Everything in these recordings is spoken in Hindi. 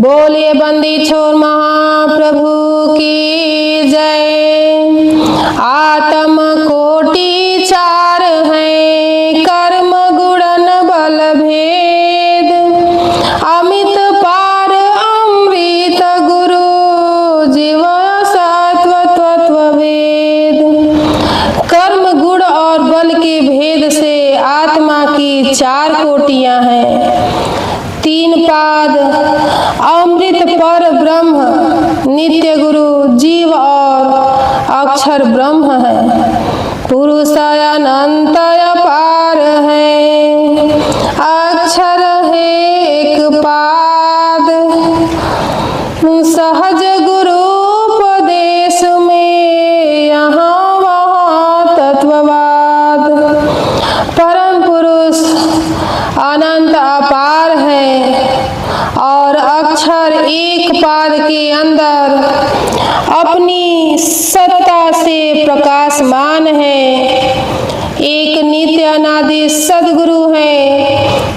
बोलिए बंदी छोर महाप्रभु की जय। आत्म कोटि चार हैं, कर्म गुणन बल भेद, अमित पार अमृत गुरु जीव सत्व तत्व भेद। कर्म गुण और बल के भेद से आत्मा की चार कोटियां हैं। तीन पाद अमृत पर ब्रह्म, नित्य गुरु जीव और अक्षर ब्रह्म है। पुरुष अनंत अपार है, अक्षर है एक पाद। सहज गुरु उपदेश में यहाँ वहाँ तत्ववाद। परम पुरुष अनंत अपार है और अक्षर एक पाद के अंदर अपनी सत्ता से प्रकाशमान है। एक नित्य अनादि सद्गुरु है,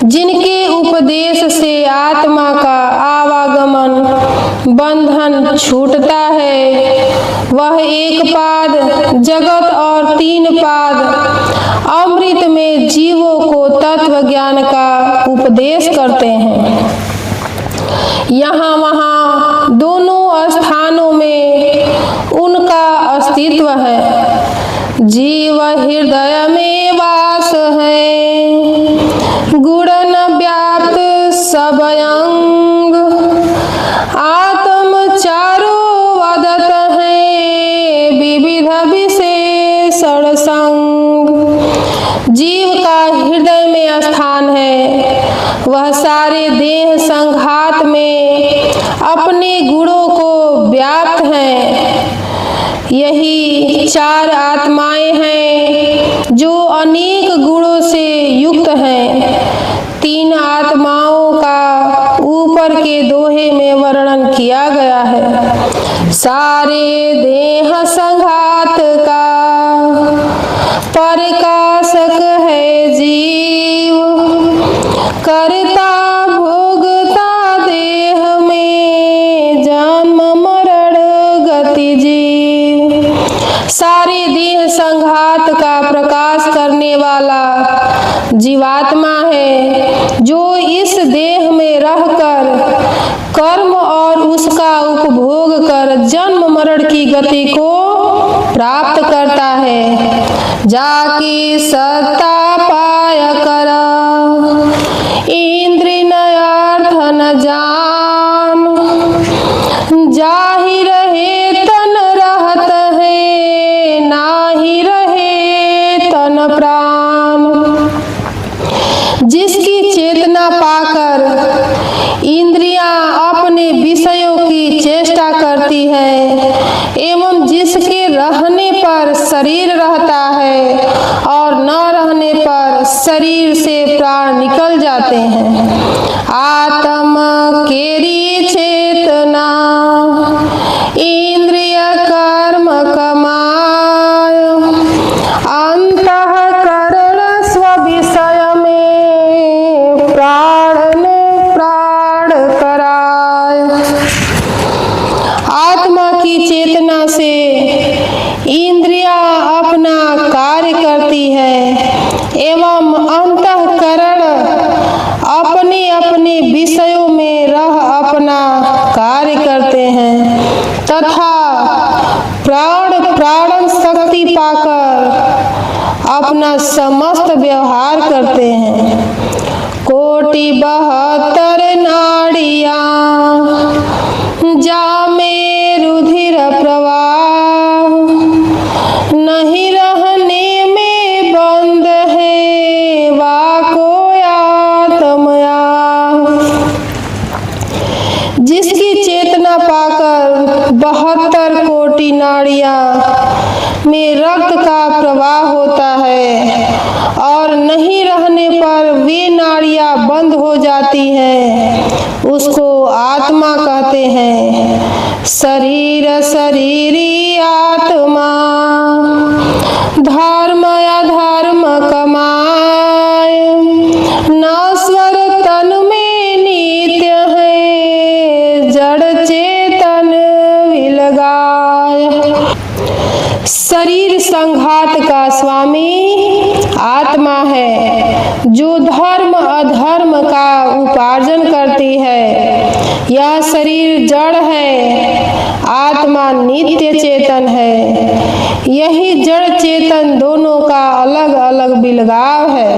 जिनके उपदेश से आत्मा का आवागमन बंधन छूटता है। वह एक पाद जगत और तीन पाद अमृत में जीवों को तत्व ज्ञान का उपदेश करते हैं। यहाँ वहाँ दोनों स्थानों में उनका अस्तित्व है। जीव हृदय में वास है, गुणन व्याप्त सब अंग। आत्म चारो वदत है, विविध विशेषण संग। जीव का हृदय में स्थान है, वह सारे देह संघात में अपने गुणों को व्याप्त है। यही चार आत्माएं हैं जो अनेक गुणों से युक्त हैं। तीन आत्माओं का ऊपर के दोहे में वर्णन किया गया है। सारे देह संघात का प्रकाशक है जीव, करता भोगता देह में जन्म मरण गति जीव। सारे देह संघात का प्रकाश करने वाला जीवात्मा है, जो इस देह में रहकर कर्म और उसका उपभोग कर जन्म मरण की गति को प्राप्त करता है। जाकी सत्ता पाय कर इंद्रिय अर्थ न जान, जाहि रहे तन रहत है, नाही रहे तन प्राण। जिसकी चेतना पाकर इंद्रियां अपने विषयों की चेष्टा करती है एवं जिसके रहने पर शरीर रहता है और न रहने पर शरीर से प्राण निकल जाते हैं। आत्म केरी चेतना इंद्रिय कर्म कमाय, अंतःकरण स्व-विषय में प्राण प्राण कराय। आत्मा की चेतना से इंद्रियां अपना कार्य करती है एवं अंतःकरण अपने अपने विषयों में रह अपना कार्य करते हैं तथा प्राण शक्ति पाकर अपना समस्त व्यवहार करते हैं। कोटि 72 नाड़ियां जामे रुधिर प्रवाह, नहीं रहने में बंद है वाको आत्मया। जिसकी चेतना पाकर 72 कोटि नाड़ियां में रक्त का प्रवाह होता है और नहीं रहने पर वे नाड़ियां बंद हो जाती हैं, उसको आत्मा कहते हैं। शरीर शरीरी आत्मा, धर्म अधर्म कमाए, नश्वर तन में नित्य है, है। यह शरीर जड़ है, आत्मा नित्य चेतन है। यही जड़ चेतन दोनों का अलग अलग बिलगाव है।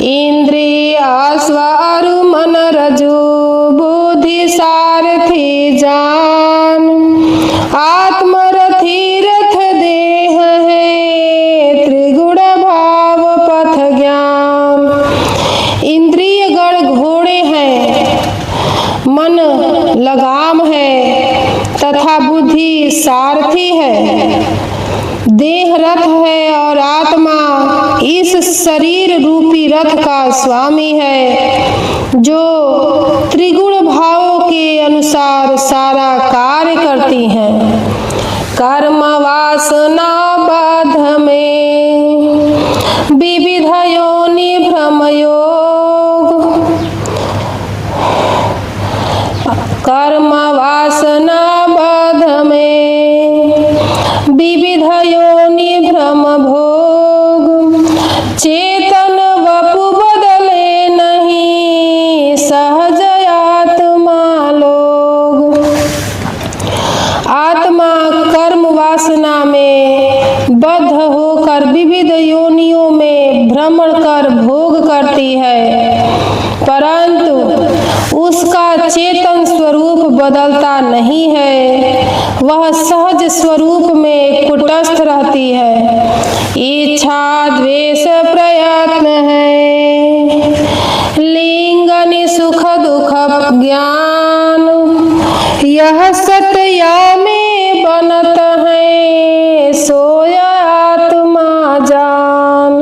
इंद्रिय स्वर मन रजु बुद्धि सारथी जान, आत्मरथी रथ देह है, त्रिगुण भाव पथ ज्ञान। इंद्रिय गण घोड़े हैं, मन लगाम है तथा बुद्धि सारथी है। देह रथ है और आत्मा इस शरीर रूपी रथ का स्वामी है, जो त्रिगुण भावों के अनुसार सारा कार्य करती हैं। कर्म वासना बाध में विविध योनि भ्रम योग, कर्म वासना बाध में विविध योनि भ्रम भोग। चेतन वपु बदले नहीं, सहज आत्मा लोग। आत्मा कर्म वासना में बद्ध होकर विविध योनियों में भ्रमण कर भोग करती है, परंतु उसका चेतन स्वरूप बदलता नहीं है। वह सहज स्वरूप में कुटस्थ रहती है। इच्छा द्वेष प्रयत्न है, लिंगनि सुख दुख ज्ञान। यह सत्या में बनत है, सोया आत्मा जान।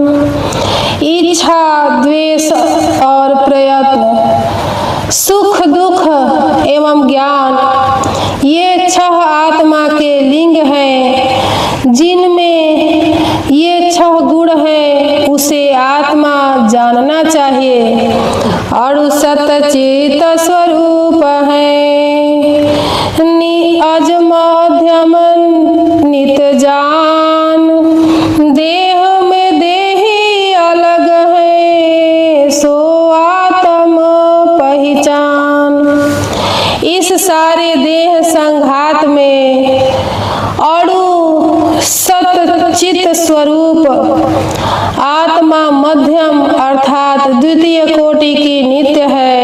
इच्छा द्वेष और प्रयत्न, सुख दुख एवं ज्ञान, ये छह आत्मा के लिंग हैं। जिनमें ये छह गुण हैं उसे आत्मा जानना चाहिए। और सतचित स्वरूप है, अज मध्यम नित जान। देह में देही अलग है, सो आत्म पहचान। इस सारे देह संघात में अणु सतचित स्वरूप आत्मा मध्यम अर्थात द्वितीय कोटि की नित्य है,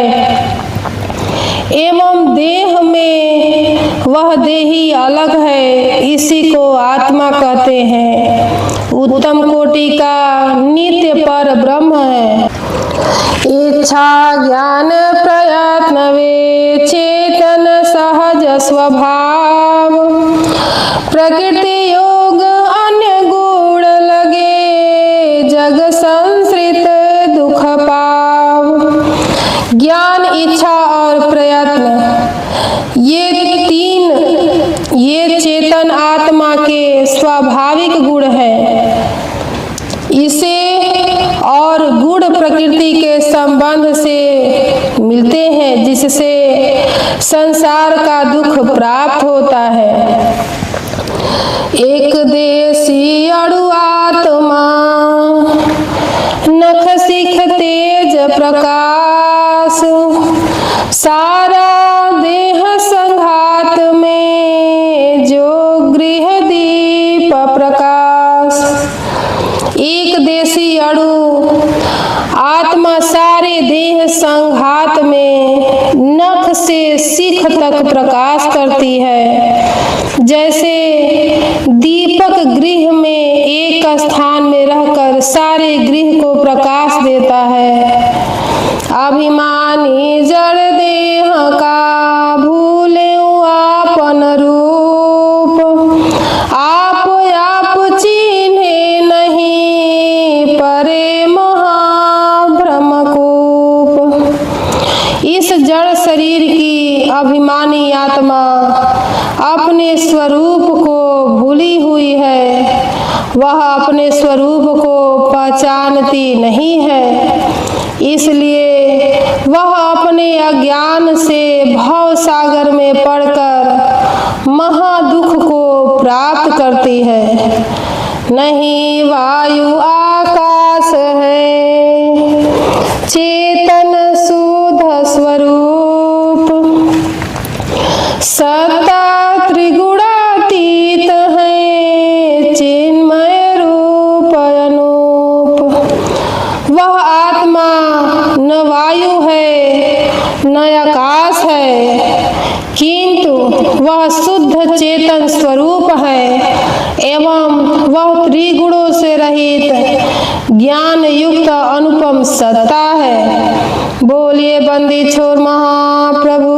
एवं देह में वह देही अलग है। इसी को आत्मा कहते हैं। उत्तम कोटि का नित्य पर ब्रह्म है। इच्छा ज्ञान प्रयत्न वे चेतन सहज स्वभाव। प्रकृति योग अन्य गुण लगे, जग संसृत दुख पाव। ज्ञान इच्छा और प्रयत्न ये चेतन आत्मा के स्वाभाविक गुण हैं। इसे और गुण प्रकृति के संबंध से मिलते हैं, जिससे संसार का दुख प्राप्त होता है। एक देशी अणु आत्मा, नख सिख तेज प्रकाश। सारा देह संघात में जो गृह दीप प्रकाश। एक देशी अणु आत्मा सारे देह संघात में नख से शिख तक प्रकाश करती है। जैसे दीपक गृह में एक स्थान में रहकर सारे गृह को प्रकाश देता है। अभिमानी जड़ देह का भूले आपन रूप। आप चिन्हे नहीं, परे महाभ्रमकूप। इस जड़ शरीर की अभिमानी आत्मा अपने स्वरूप को भूली हुई है। वह अपने स्वरूप को पहचानती नहीं है, इसलिए वह अपने अज्ञान से भव सागर में पड़कर महादुख को प्राप्त करती है। नहीं वायु आकाश है, चेतन शुद्ध स्वरूप। न आकाश है, किंतु वह शुद्ध चेतन स्वरूप है एवं वह त्रिगुणों से रहित ज्ञान युक्त अनुपम सत्ता है। बोलिए बंदी छोड़ महाप्रभु